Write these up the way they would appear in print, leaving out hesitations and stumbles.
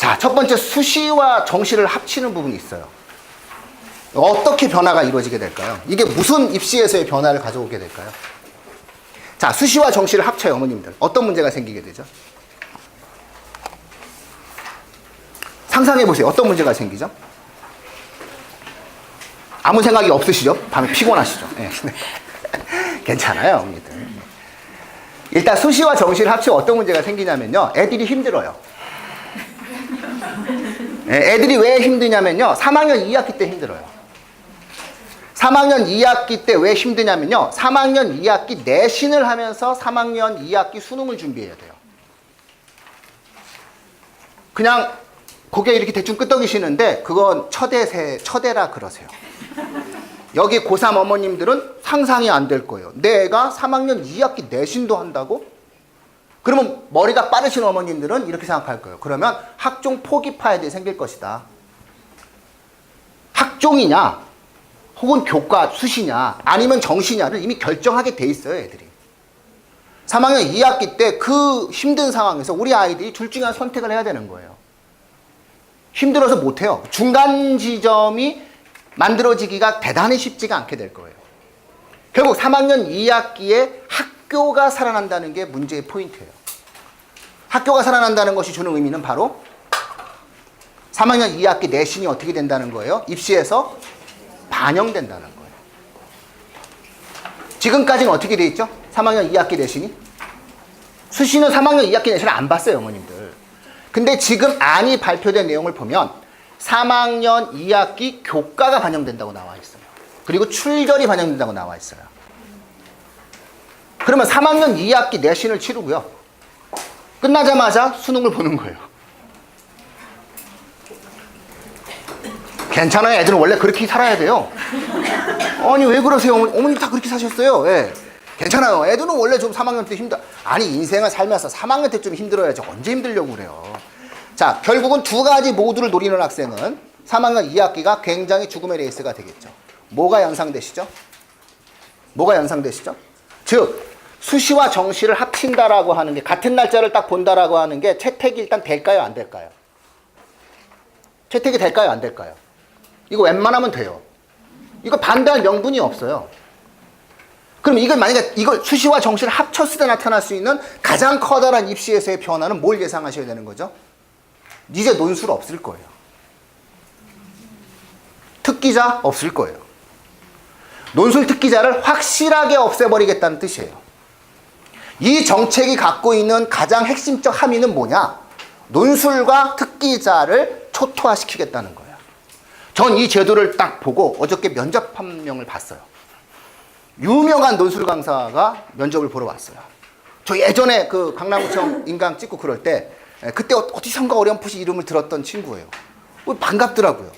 자, 첫 번째 수시와 정시를 합치는 부분이 있어요. 어떻게 변화가 이루어지게 될까요? 이게 무슨 입시에서의 변화를 가져오게 될까요? 자, 수시와 정시를 합쳐요, 어머님들. 어떤 문제가 생기게 되죠? 상상해 보세요. 어떤 문제가 생기죠? 아무 생각이 없으시죠? 밤에 피곤하시죠? 네. 괜찮아요, 어머니들. 일단 수시와 정시를 합치면 어떤 문제가 생기냐면요, 애들이 힘들어요. 네, 애들이 왜 힘드냐면요, 3학년 2학기 때 힘들어요. 3학년 2학기 때 왜 힘드냐면요, 3학년 2학기 내신을 하면서 3학년 2학기 수능을 준비해야 돼요. 그냥 고개 이렇게 대충 끄덕이시는데 그건 처대라 그러세요. 여기 고3 어머님들은 상상이 안 될 거예요. 내가 3학년 2학기 내신도 한다고? 그러면 머리가 빠르신 어머님들은 이렇게 생각할 거예요. 그러면 학종 포기 파열이 생길 것이다. 학종이냐 혹은 교과 수시냐 아니면 정시냐를 이미 결정하게 돼 있어요, 애들이. 3학년 2학기 때 그 힘든 상황에서 우리 아이들이 둘 중에 한 선택을 해야 되는 거예요. 힘들어서 못해요. 중간 지점이 만들어지기가 대단히 쉽지가 않게 될 거예요. 결국 3학년 2학기에 학교가 살아난다는 게 문제의 포인트예요. 학교가 살아난다는 것이 주는 의미는 바로 3학년 2학기 내신이 어떻게 된다는 거예요? 입시에서 반영된다는 거예요. 지금까지는 어떻게 돼 있죠? 3학년 2학기 내신이? 수시는 3학년 2학기 내신을 안 봤어요, 어머님들. 근데 지금 안이 발표된 내용을 보면 3학년 2학기 교과가 반영된다고 나와 있어요. 그리고 출결이 반영된다고 나와 있어요. 그러면 3학년 2학기 내신을 치르고요, 끝나자마자 수능을 보는 거예요. 괜찮아요. 애들은 원래 그렇게 살아야 돼요. 아니 왜 그러세요? 어머님 다 그렇게 사셨어요. 예. 괜찮아요. 애들은 원래 좀 3학년 때 힘들어. 아니 인생을 살면서 3학년 때 좀 힘들어야지 언제 힘들려고 그래요. 자, 결국은 두 가지 모두를 노리는 학생은 3학년 2학기가 굉장히 죽음의 레이스가 되겠죠. 뭐가 연상되시죠? 뭐가 연상되시죠? 즉 수시와 정시를 합친다라고 하는 게, 같은 날짜를 딱 본다라고 하는 게 채택이 일단 될까요, 안 될까요? 채택이 될까요, 안 될까요? 이거 웬만하면 돼요. 이거 반대할 명분이 없어요. 그럼 이걸 만약에 이걸 수시와 정시를 합쳤을 때 나타날 수 있는 가장 커다란 입시에서의 변화는 뭘 예상하셔야 되는 거죠? 이제 논술 없을 거예요. 특기자 없을 거예요. 논술 특기자를 확실하게 없애버리겠다는 뜻이에요. 이 정책이 갖고 있는 가장 핵심적 함의는 뭐냐? 논술과 특기자를 초토화시키겠다는 거예요. 전 이 제도를 딱 보고 어저께 면접 한 명을 봤어요. 유명한 논술 강사가 면접을 보러 왔어요. 저 예전에 그 강남구청 인강 찍고 그럴 때 그때 어디선가 어렴풋이 이름을 들었던 친구예요. 반갑더라고요.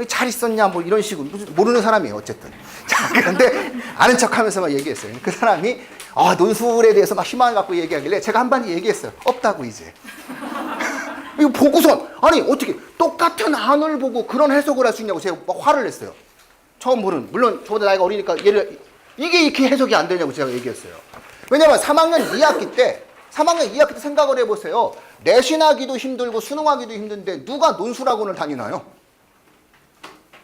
잘 있었냐 뭐 이런 식으로, 모르는 사람이에요 어쨌든. 자, 그런데 아는 척하면서 막 얘기했어요. 그 사람이 논술에 대해서 막 희망을 갖고 얘기하길래 제가 한마디 얘기했어요. 없다고 이제. 이거 보고선 아니 어떻게 똑같은 안을 보고 그런 해석을 할 수 있냐고 제가 막 화를 냈어요. 처음 보는, 물론 저보다 나이가 어리니까 이게 이렇게 해석이 안 되냐고 제가 얘기했어요. 왜냐면 3학년 2학기 때 생각을 해보세요. 내신하기도 힘들고 수능하기도 힘든데 누가 논술학원을 다니나요?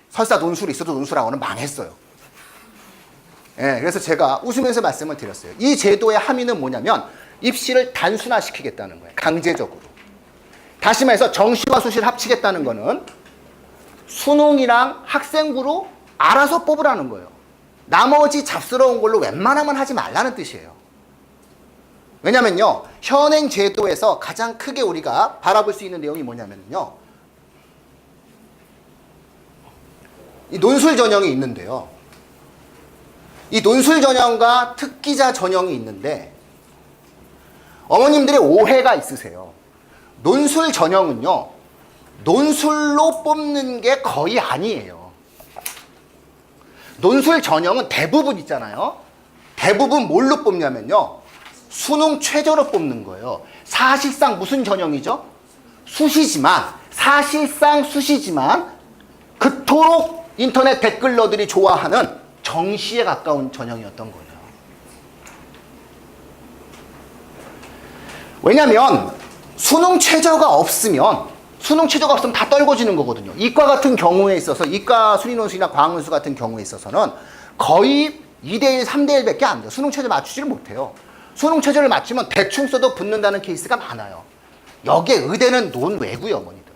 설사 논술이 있어도 논술학원은 망했어요. 예, 그래서 제가 웃으면서 말씀을 드렸어요. 이 제도의 함의는 뭐냐면 입시를 단순화시키겠다는 거예요. 강제적으로. 다시 말해서 정시와 수시를 합치겠다는 거는 수능이랑 학생부로 알아서 뽑으라는 거예요. 나머지 잡스러운 걸로 웬만하면 하지 말라는 뜻이에요. 왜냐면요, 현행 제도에서 가장 크게 우리가 바라볼 수 있는 내용이 뭐냐면요, 이 논술 전형이 있는데요, 이 논술 전형과 특기자 전형이 있는데 어머님들의 오해가 있으세요. 논술 전형은요, 논술로 뽑는 게 거의 아니에요. 논술 전형은 대부분 있잖아요. 대부분 뭘로 뽑냐면요, 수능 최저로 뽑는 거예요. 사실상 무슨 전형이죠? 수시지만, 사실상 수시지만 그토록 인터넷 댓글러들이 좋아하는 정시에 가까운 전형이었던 거예요. 왜냐면 수능 최저가 없으면 수능 최저가 없으면 다 떨궈지는 거거든요. 이과 같은 경우에 있어서, 이과 수리논술이나 과학논술 같은 경우에 있어서는 거의 2대1, 3대1밖에 안 돼요. 수능 최저 맞추지를 못해요. 수능 최저를 맞추면 대충 써도 붙는다는 케이스가 많아요. 여기에 의대는 논외고요, 어머니들.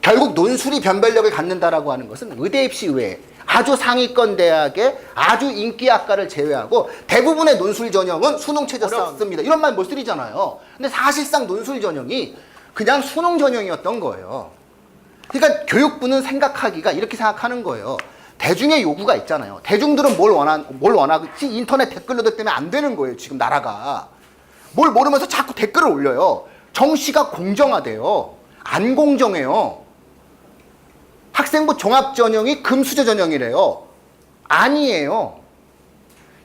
결국 논술이 변별력을 갖는다라고 하는 것은 의대 입시 외에 아주 상위권 대학의 아주 인기학과를 제외하고 대부분의 논술 전형은 수능 최저 싸움입니다. 이런 말 못 쓰리잖아요. 근데 사실상 논술 전형이 그냥 수능 전형이었던 거예요. 그러니까 교육부는 생각하기가 이렇게 생각하는 거예요. 대중의 요구가 있잖아요. 대중들은 뭘 원하지? 인터넷 댓글러들 때문에 안 되는 거예요. 지금 나라가. 뭘 모르면서 자꾸 댓글을 올려요. 정시가 공정하대요. 안 공정해요. 학생부 종합전형이 금수저 전형이래요. 아니에요.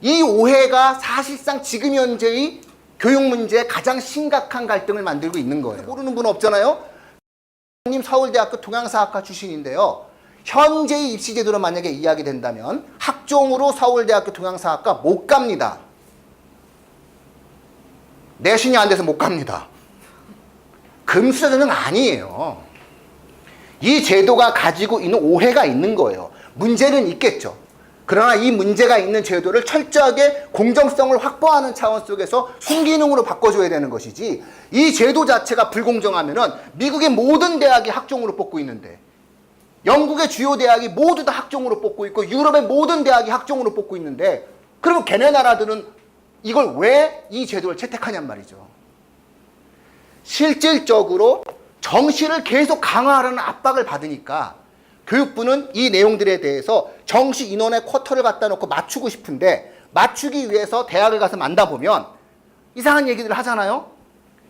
이 오해가 사실상 지금 현재의 교육 문제에 가장 심각한 갈등을 만들고 있는 거예요. 모르는 분 없잖아요. 님 서울대학교 동양사학과 출신인데요. 현재의 입시 제도로 만약에 이야기 된다면 학종으로 서울대학교 동양사학과 못 갑니다. 내신이 안 돼서 못 갑니다. 금수저 전형 아니에요. 이 제도가 가지고 있는 오해가 있는 거예요. 문제는 있겠죠. 그러나 이 문제가 있는 제도를 철저하게 공정성을 확보하는 차원 속에서 순기능으로 바꿔줘야 되는 것이지, 이 제도 자체가 불공정하면은 미국의 모든 대학이 학종으로 뽑고 있는데, 영국의 주요 대학이 모두 다 학종으로 뽑고 있고, 유럽의 모든 대학이 학종으로 뽑고 있는데, 그러면 걔네 나라들은 이걸 왜 이 제도를 채택하냔 말이죠. 실질적으로 정시를 계속 강화하라는 압박을 받으니까 교육부는 이 내용들에 대해서 정시 인원의 쿼터를 갖다 놓고 맞추고 싶은데, 맞추기 위해서 대학을 가서 만나보면 이상한 얘기들을 하잖아요.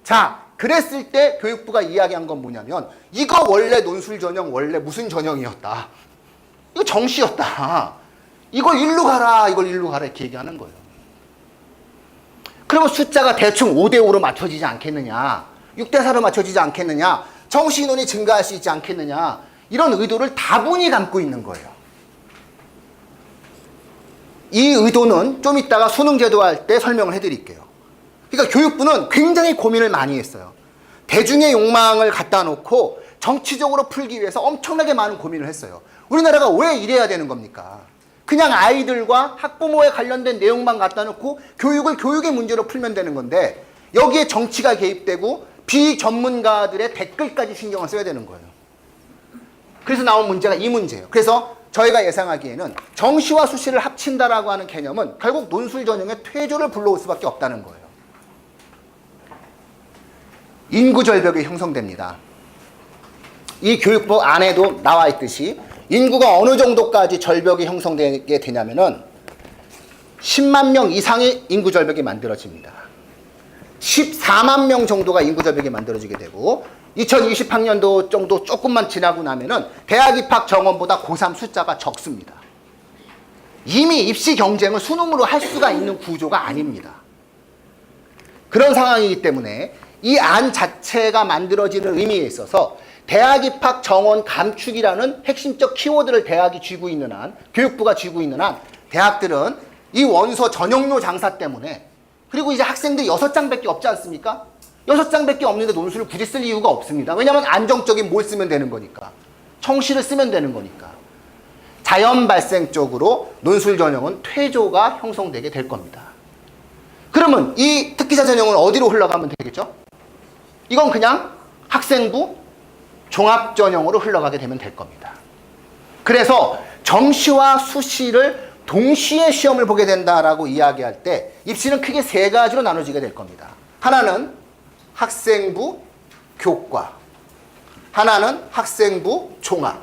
자, 그랬을 때 교육부가 이야기한 건 뭐냐면, 이거 원래 논술 전형 원래 무슨 전형이었다. 이거 정시였다. 이걸 일로 가라, 이걸 일로 가라 이렇게 얘기하는 거예요. 그러면 숫자가 대충 5대5로 맞춰지지 않겠느냐, 6대4로 맞춰지지 않겠느냐, 정시 인원이 증가할 수 있지 않겠느냐, 이런 의도를 다분히 담고 있는 거예요. 이 의도는 좀 이따가 수능 제도할 때 설명을 해드릴게요. 그러니까 교육부는 굉장히 고민을 많이 했어요. 대중의 욕망을 갖다 놓고 정치적으로 풀기 위해서 엄청나게 많은 고민을 했어요. 우리나라가 왜 이래야 되는 겁니까? 그냥 아이들과 학부모에 관련된 내용만 갖다 놓고 교육을 교육의 문제로 풀면 되는 건데, 여기에 정치가 개입되고 비전문가들의 댓글까지 신경을 써야 되는 거예요. 그래서 나온 문제가 이 문제예요. 그래서 저희가 예상하기에는 정시와 수시를 합친다라고 하는 개념은 결국 논술 전형의 퇴조를 불러올 수밖에 없다는 거예요. 인구 절벽이 형성됩니다. 이 교육부 안에도 나와 있듯이 인구가 어느 정도까지 절벽이 형성되게 되냐면은 10만 명 이상의 인구 절벽이 만들어집니다. 14만 명 정도가 인구 절벽이 만들어지게 되고, 2020학년도 정도 조금만 지나고 나면은 대학 입학 정원보다 고3 숫자가 적습니다. 이미 입시 경쟁을 수능으로 할 수가 있는 구조가 아닙니다. 그런 상황이기 때문에 이 안 자체가 만들어지는 의미에 있어서 대학 입학 정원 감축이라는 핵심적 키워드를 대학이 쥐고 있는 한, 교육부가 쥐고 있는 한, 대학들은 이 원서 전형료 장사 때문에, 그리고 이제 학생들이 6장밖에 없지 않습니까? 6장밖에 없는데 논술을 굳이 쓸 이유가 없습니다. 왜냐하면 안정적인 뭘 쓰면 되는 거니까. 청시를 쓰면 되는 거니까. 자연 발생적으로 논술 전형은 퇴조가 형성되게 될 겁니다. 그러면 이 특기자 전형은 어디로 흘러가면 되겠죠? 이건 그냥 학생부 종합 전형으로 흘러가게 되면 될 겁니다. 그래서 정시와 수시를 동시에 시험을 보게 된다라고 이야기할 때 입시는 크게 세 가지로 나눠지게 될 겁니다. 하나는 학생부 교과, 하나는 학생부 종합,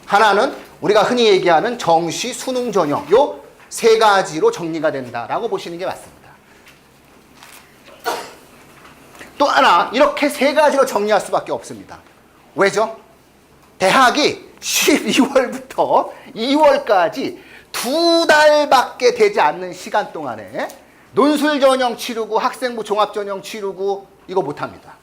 하나는 우리가 흔히 얘기하는 정시 수능 전형, 요 세 가지로 정리가 된다라고 보시는 게 맞습니다. 또 하나, 이렇게 세 가지로 정리할 수밖에 없습니다. 왜죠? 대학이 12월부터 2월까지 2달밖에 되지 않는 시간 동안에 논술 전형 치르고 학생부 종합 전형 치르고 이거 못합니다.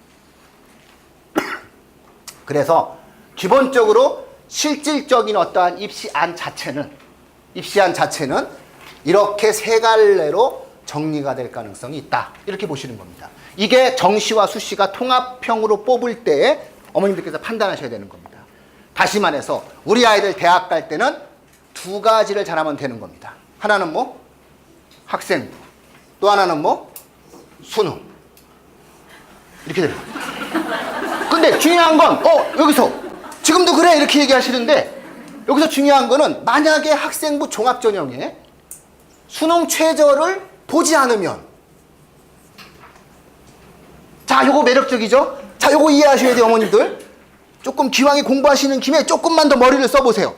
그래서 기본적으로 실질적인 어떠한 입시안 자체는 이렇게 세 갈래로 정리가 될 가능성이 있다. 이렇게 보시는 겁니다. 이게 정시와 수시가 통합형으로 뽑을 때의 어머님들께서 판단하셔야 되는 겁니다. 다시 말해서 우리 아이들 대학 갈 때는 두 가지를 잘하면 되는 겁니다. 하나는 뭐? 학생부. 또 하나는 뭐? 수능. 이렇게 되는 겁니다. 근데 중요한 건 여기서 지금도 그래 이렇게 얘기하시는데 여기서 중요한 거는 만약에 학생부 종합전형에 수능 최저를 보지 않으면 자, 요거 매력적이죠? 자, 요거 이해하셔야 돼요, 어머님들. 조금 기왕에 공부하시는 김에 조금만 더 머리를 써보세요.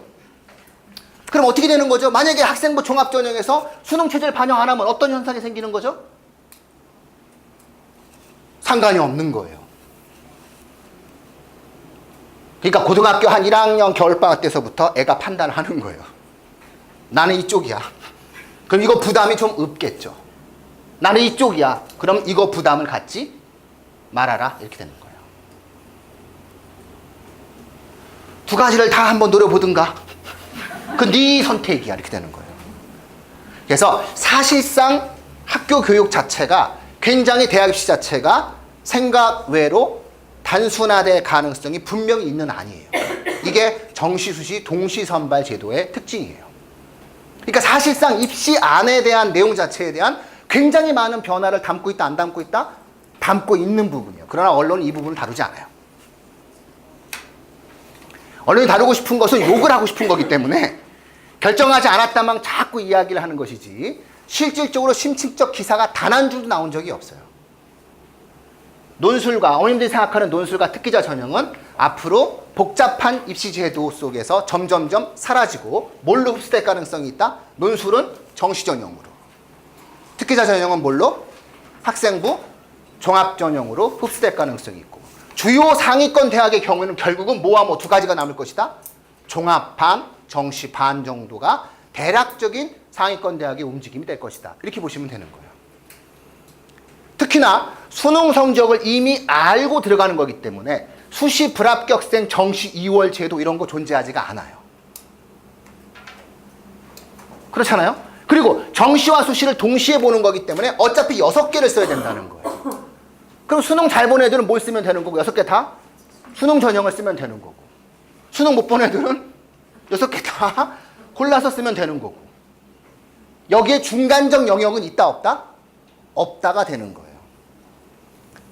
그럼 어떻게 되는 거죠? 만약에 학생부 종합전형에서 수능 최저를 반영 안 하면 어떤 현상이 생기는 거죠? 상관이 없는 거예요. 그러니까 고등학교 한 1학년 겨울방학 때서부터 애가 판단을 하는 거예요. 나는 이쪽이야. 그럼 이거 부담이 좀 없겠죠. 나는 이쪽이야. 그럼 이거 부담을 갖지 말아라. 이렇게 되는 거예요. 두 가지를 다 한번 노려보든가. 그 네 선택이야. 이렇게 되는 거예요. 그래서 사실상 학교 교육 자체가 굉장히 대학 입시 자체가 생각 외로 단순화될 가능성이 분명히 있는 아니에요. 이게 정시, 수시, 동시 선발 제도의 특징이에요. 그러니까 사실상 입시 안에 대한 내용 자체에 대한 굉장히 많은 변화를 담고 있다, 안 담고 있다? 담고 있는 부분이에요. 그러나 언론은 이 부분을 다루지 않아요. 언론이 다루고 싶은 것은 욕을 하고 싶은 거기 때문에 결정하지 않았다만 자꾸 이야기를 하는 것이지 실질적으로 심층적 기사가 단 한 줄도 나온 적이 없어요. 논술과 어머님들이 생각하는 논술과 특기자 전형은 앞으로 복잡한 입시 제도 속에서 점점점 사라지고 뭘로 흡수될 가능성이 있다? 논술은 정시 전형으로, 특기자 전형은 뭘로? 학생부 종합 전형으로 흡수될 가능성이 있고, 주요 상위권 대학의 경우에는 결국은 뭐와 뭐 두 가지가 남을 것이다. 종합 반, 정시 반 정도가 대략적인 상위권 대학의 움직임이 될 것이다. 이렇게 보시면 되는 거예요. 특히나 수능 성적을 이미 알고 들어가는 거기 때문에 수시 불합격생 정시 2월 제도 이런 거 존재하지가 않아요. 그렇잖아요? 그리고 정시와 수시를 동시에 보는 거기 때문에 어차피 6개를 써야 된다는 거예요. 그럼 수능 잘 본 애들은 뭘 쓰면 되는 거고 6개 다? 수능 전형을 쓰면 되는 거고, 수능 못 본 애들은 6개 다 골라서 쓰면 되는 거고, 여기에 중간적 영역은 있다 없다? 없다가 되는 거예요.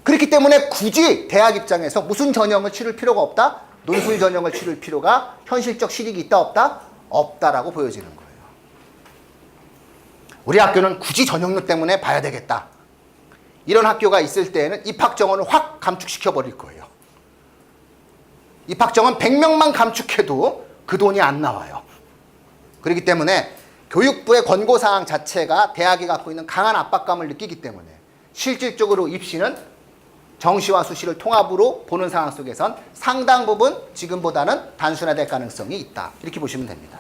그렇기 때문에 굳이 대학 입장에서 무슨 전형을 치를 필요가 없다? 논술 전형을 치를 필요가 현실적 실익이 있다 없다? 없다라고 보여지는 거예요. 우리 학교는 굳이 전형률 때문에 봐야 되겠다. 이런 학교가 있을 때에는 입학 정원을 확 감축시켜 버릴 거예요. 입학 정원 100명만 감축해도 그 돈이 안 나와요. 그렇기 때문에 교육부의 권고사항 자체가 대학이 갖고 있는 강한 압박감을 느끼기 때문에 실질적으로 입시는 정시와 수시를 통합으로 보는 상황 속에선 상당 부분 지금보다는 단순화될 가능성이 있다. 이렇게 보시면 됩니다.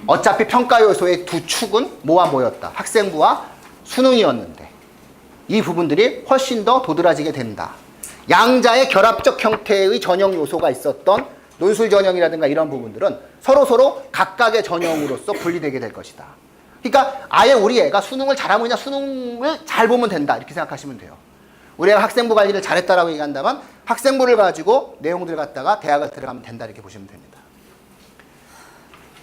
어차피 평가 요소의 두 축은 뭐와 뭐였다? 학생부와 수능이었는데 이 부분들이 훨씬 더 도드라지게 된다. 양자의 결합적 형태의 전형 요소가 있었던 논술 전형이라든가 이런 부분들은 서로 각각의 전형으로서 분리되게 될 것이다. 그러니까 아예 우리 애가 수능을 잘하면 그냥 수능을 잘 보면 된다. 이렇게 생각하시면 돼요. 우리 애가 학생부 관리를 잘했다라고 얘기한다면 학생부를 가지고 내용들을 갖다가 대학을 들어가면 된다. 이렇게 보시면 됩니다.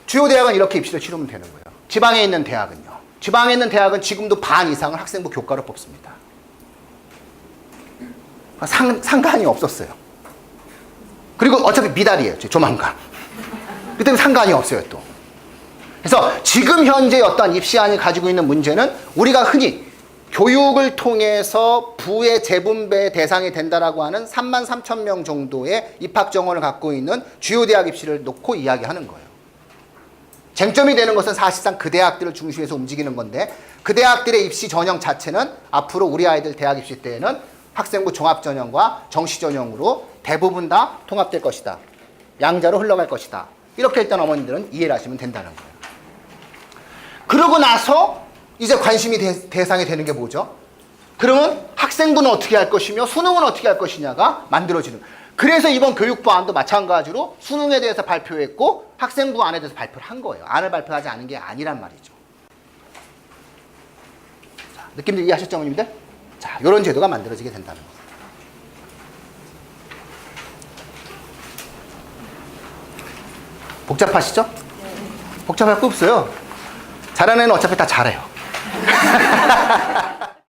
주요 대학은 이렇게 입시를 치르면 되는 거예요. 지방에 있는 대학은요. 지방에 있는 대학은 지금도 반 이상을 학생부 교과로 뽑습니다. 상관이 없었어요. 그리고 어차피 미달이에요. 조만간. 그 때문에 상관이 없어요 또. 그래서 지금 현재 어떤 입시안이 가지고 있는 문제는 우리가 흔히 교육을 통해서 부의 재분배 대상이 된다라고 하는 33,000명 정도의 입학 정원을 갖고 있는 주요 대학 입시를 놓고 이야기하는 거예요. 쟁점이 되는 것은 사실상 그 대학들을 중시해서 움직이는 건데 그 대학들의 입시 전형 자체는 앞으로 우리 아이들 대학 입시 때에는 학생부 종합 전형과 정시 전형으로 대부분 다 통합될 것이다. 양자로 흘러갈 것이다. 이렇게 일단 어머님들은 이해를 하시면 된다는 거예요. 그러고 나서 이제 관심이 대상이 되는 게 뭐죠? 그러면 학생부는 어떻게 할 것이며 수능은 어떻게 할 것이냐가 만들어지는 거예요. 그래서 이번 교육부 안도 마찬가지로 수능에 대해서 발표했고 학생부 안에 대해서 발표를 한 거예요. 안을 발표하지 않은 게 아니란 말이죠. 자, 느낌들 이해하셨죠, 어머님들? 자, 이런 제도가 만들어지게 된다는 거예요. 복잡하시죠? 복잡할 거 없어요. 잘하는 애는 어차피 다 잘해요.